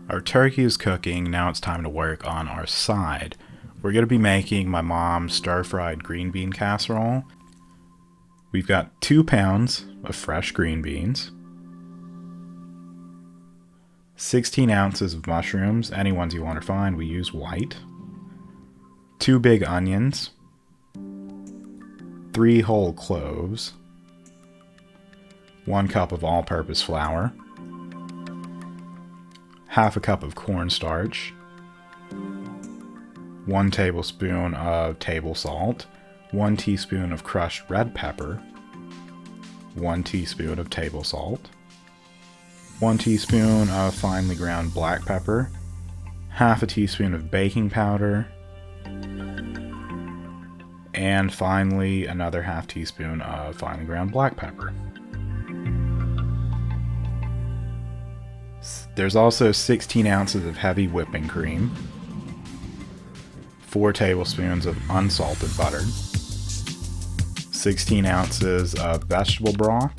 Our turkey is cooking, now it's time to work on our side. We're going to be making my mom's stir-fried green bean casserole. We've got 2 pounds of fresh green beans, 16 ounces of mushrooms, any ones you want to find, we use white, 2 big onions, 3 whole cloves, 1 cup of all-purpose flour, half a cup of cornstarch, 1 tablespoon of table salt, 1 teaspoon of crushed red pepper, 1 teaspoon of table salt, 1 teaspoon of finely ground black pepper, half a teaspoon of baking powder, and finally another half teaspoon of finely ground black pepper. There's also 16 ounces of heavy whipping cream, 4 tablespoons of unsalted butter, 16 ounces of vegetable broth,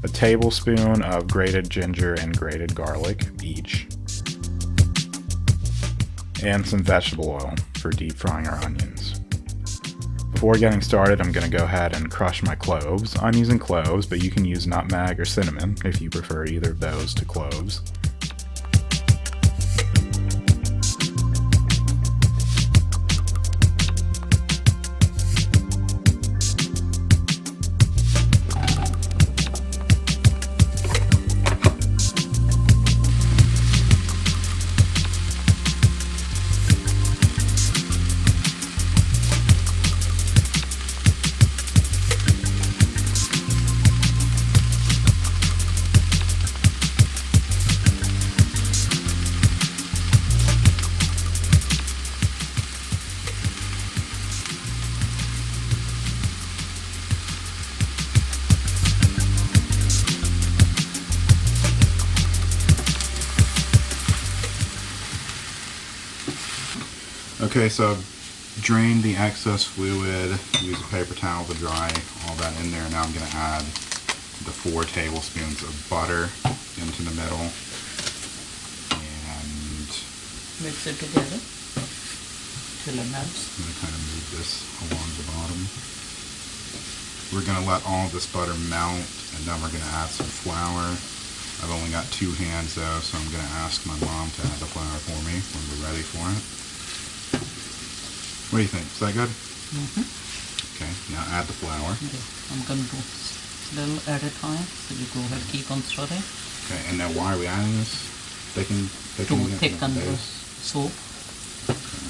a tablespoon of grated ginger and grated garlic each, and some vegetable oil for deep frying our onions. Before getting started, I'm going to go ahead and crush my cloves. I'm using cloves, but you can use nutmeg or cinnamon if you prefer either of those to cloves. Okay, so I've drained the excess fluid, use a paper towel to dry all that in there. Now I'm going to add the 4 tablespoons of butter into the middle and mix it together till it melts. I'm going to kind of move this along the bottom. We're going to let all of this butter melt, and then we're going to add some flour. I've only got 2 hands though, so I'm going to ask my mom to add the flour for me when we're ready for it. What do you think? Is that good? Okay, now add the flour. Okay, I'm going to do little at a time, so you go ahead, keep on stirring. Okay, and now why are we adding this? To thicken the soup. Okay.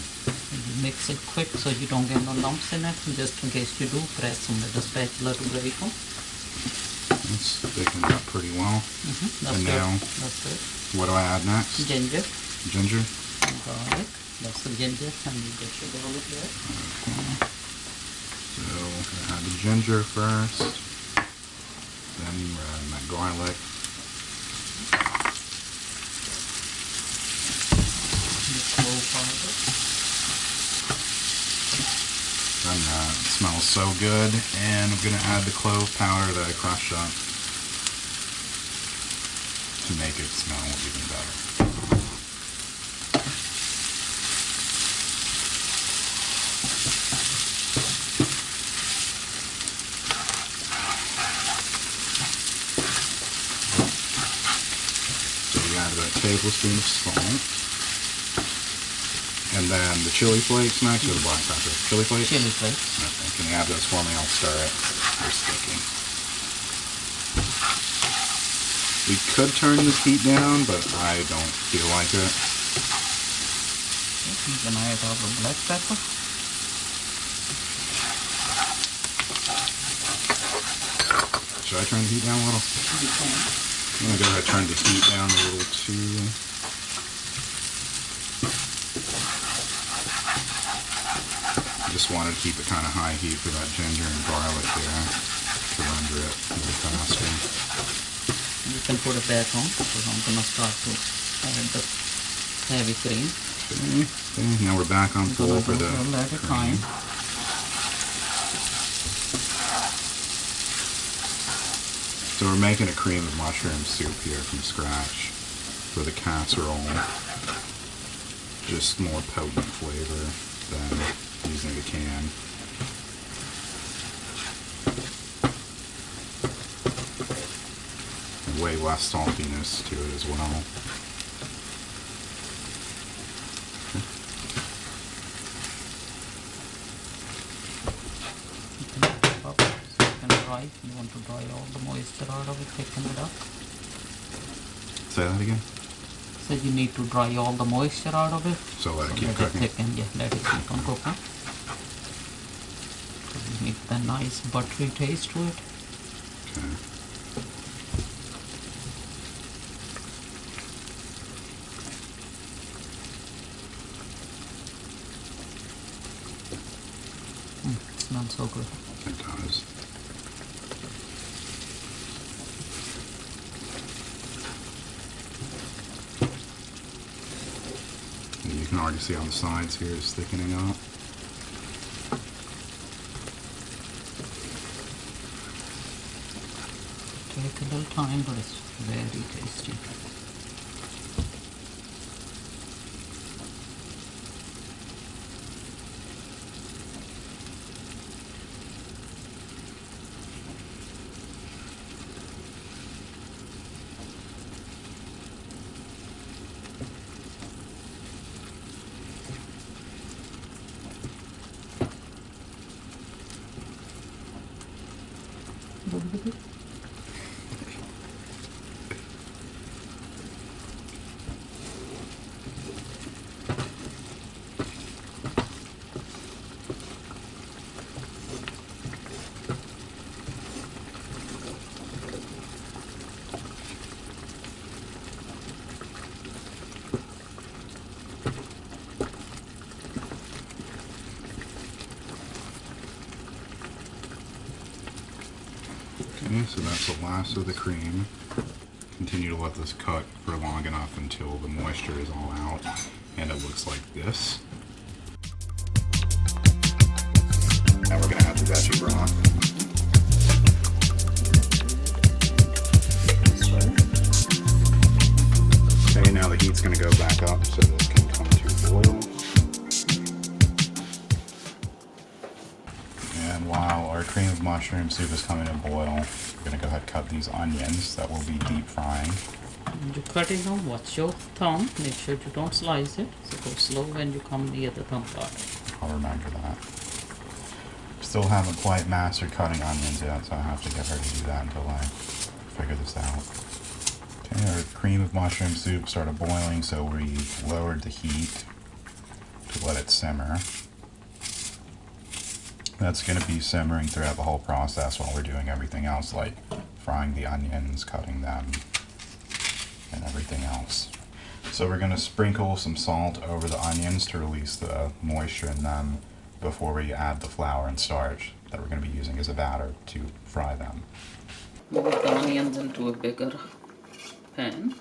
You mix it quick so you don't get no lumps in it. Just in case you do, press them with a spatula to break them. It's thickened up pretty well. That's and good. now, that's good. What do I add next? Ginger. Ginger? And garlic. That's the ginger, and you get your garlic there. Okay. So we're going to add the ginger first, then we're adding that garlic. The clove powder. And it smells so good, and I'm going to add the clove powder that I crushed up to make it smell even better. Tablespoon of salt, and then the chili flakes next, or the black pepper? Chili flakes? Chili flakes. Okay, can you add those for me? I'll stir it. They're sticky. We could turn this heat down, but I don't feel like it. You can add all the black pepper. Should I turn the heat down a little? You can. I'm going to go ahead and turn the heat down a little too. I just wanted to keep it kind of high heat for that ginger and garlic there to render it a little faster. You can put it back on, because I'm going to start to add the heavy cream. Okay, now we're back on full for the cream. So we're making a cream of mushroom soup here from scratch for the casserole. Just more potent flavor than using a can. And way less saltiness to it as well. You want to dry all the moisture out of it, thicken it up. Say that again? So you need to dry all the moisture out of it. So let it keep let cooking. It thicken. Yeah, let it keep on cooking. You need the nice buttery taste to it. Okay. It smells so good. It does. You can already see on the sides here it's thickening up. Take a little time, but it's very tasty. Okay, so that's the last of the cream. Continue to let this cook for long enough until the moisture is all out and it looks like this. Now we're going to add the veggie broth. Okay, now the heat's going to go back up so this can come to boil. And while our cream of mushroom soup is coming to boil, we're going to go ahead and cut these onions that we'll be deep frying. When you cut it now, watch your thumb. Make sure you don't slice it. So go slow when you come near the thumb part. I'll remember that. Still haven't quite mastered cutting onions yet, so I have to get her to do that until I figure this out. Okay, our cream of mushroom soup started boiling, so we lowered the heat to let it simmer. That's going to be simmering throughout the whole process while we're doing everything else, like frying the onions, cutting them, and everything else. So we're going to sprinkle some salt over the onions to release the moisture in them before we add the flour and starch that we're going to be using as a batter to fry them. Move the onions into a bigger pan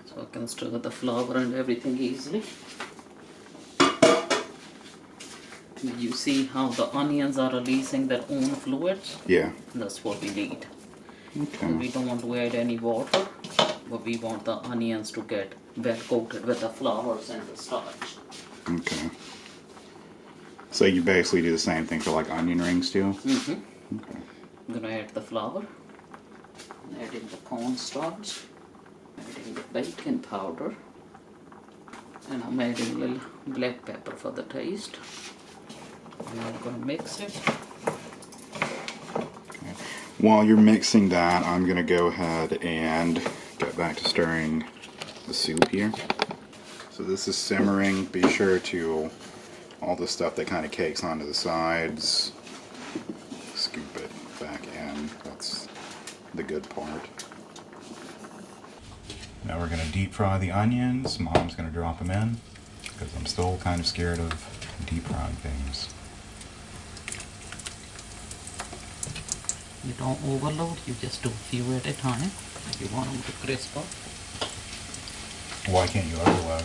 so I can stir the flour and everything easily. You see how the onions are releasing their own fluids? Yeah. That's what we need. Okay. We don't want to add any water, but we want the onions to get well coated with the flours and the starch. Okay. So you basically do the same thing for like onion rings too? Mm-hmm. Okay. I'm gonna add the flour, adding the cornstarch, adding the baking powder, and I'm adding a little black pepper for the taste. And I'm gonna mix it. Okay. While you're mixing that, I'm gonna go ahead and get back to stirring the soup here. So this is simmering. Be sure to all the stuff that kind of cakes onto the sides, scoop it back in. That's the good part. Now we're going to deep fry the onions. Mom's going to drop them in because I'm still kind of scared of deep frying things. You don't overload, you just do a few at a time. You want them to crisp up. Why can't you overload?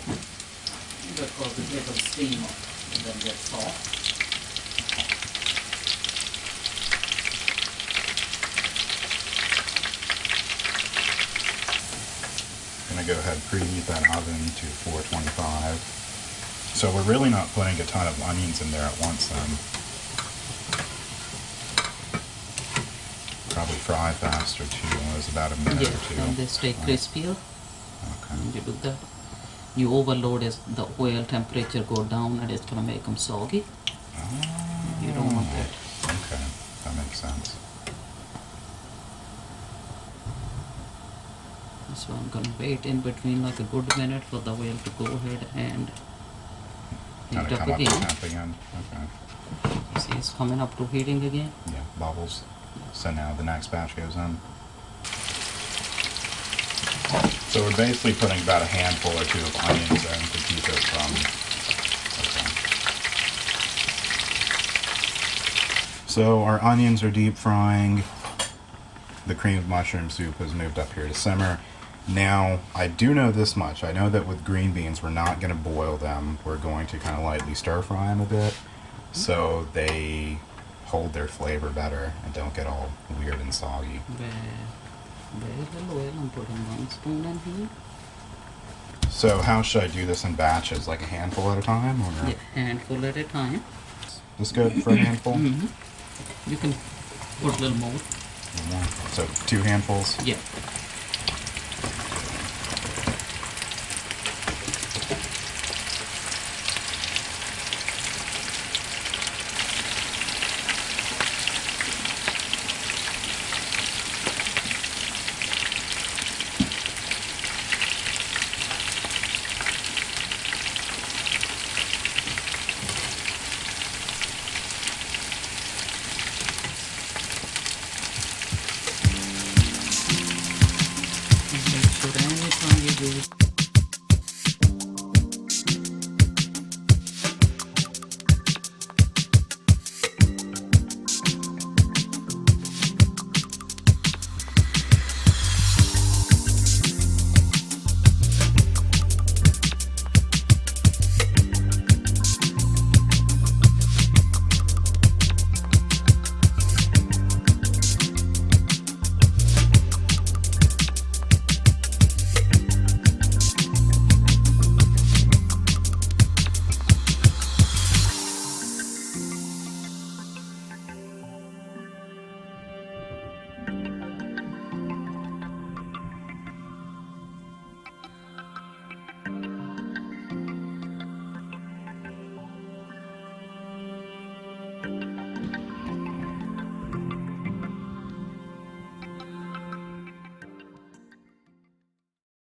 Because it gets a steam up and then gets soft. go ahead and preheat that oven to 425. So we're really not putting a ton of onions in there at once then. Probably fry faster too. It was about a minute or two. And they stay crispier. Okay. And you do that. You overload as the oil temperature go down and it's gonna make them soggy. Oh, You don't want that. okay, that makes sense. So I'm gonna wait in between like a good minute for the oil to go ahead and Kind heat of up come up to again. temp again. Okay. See, it's coming up to heating again. Yeah, bubbles. So now the next batch goes in. So we're basically putting about a handful or two of onions in to keep it from. Okay. So our onions are deep frying. The creamed mushroom soup has moved up here to simmer. Now, I do know this much. I know that with green beans, we're not going to boil them. We're going to kind of lightly stir fry them a bit so they hold their flavor better and don't get all weird and soggy. Very little oil. I'm putting 1 spoon in here. So how should I do this in batches? Like a handful at a time? Or Yeah, handful at a time. this good for a handful? You can put a little more. So 2 handfuls? Yeah. Make sure anytime you do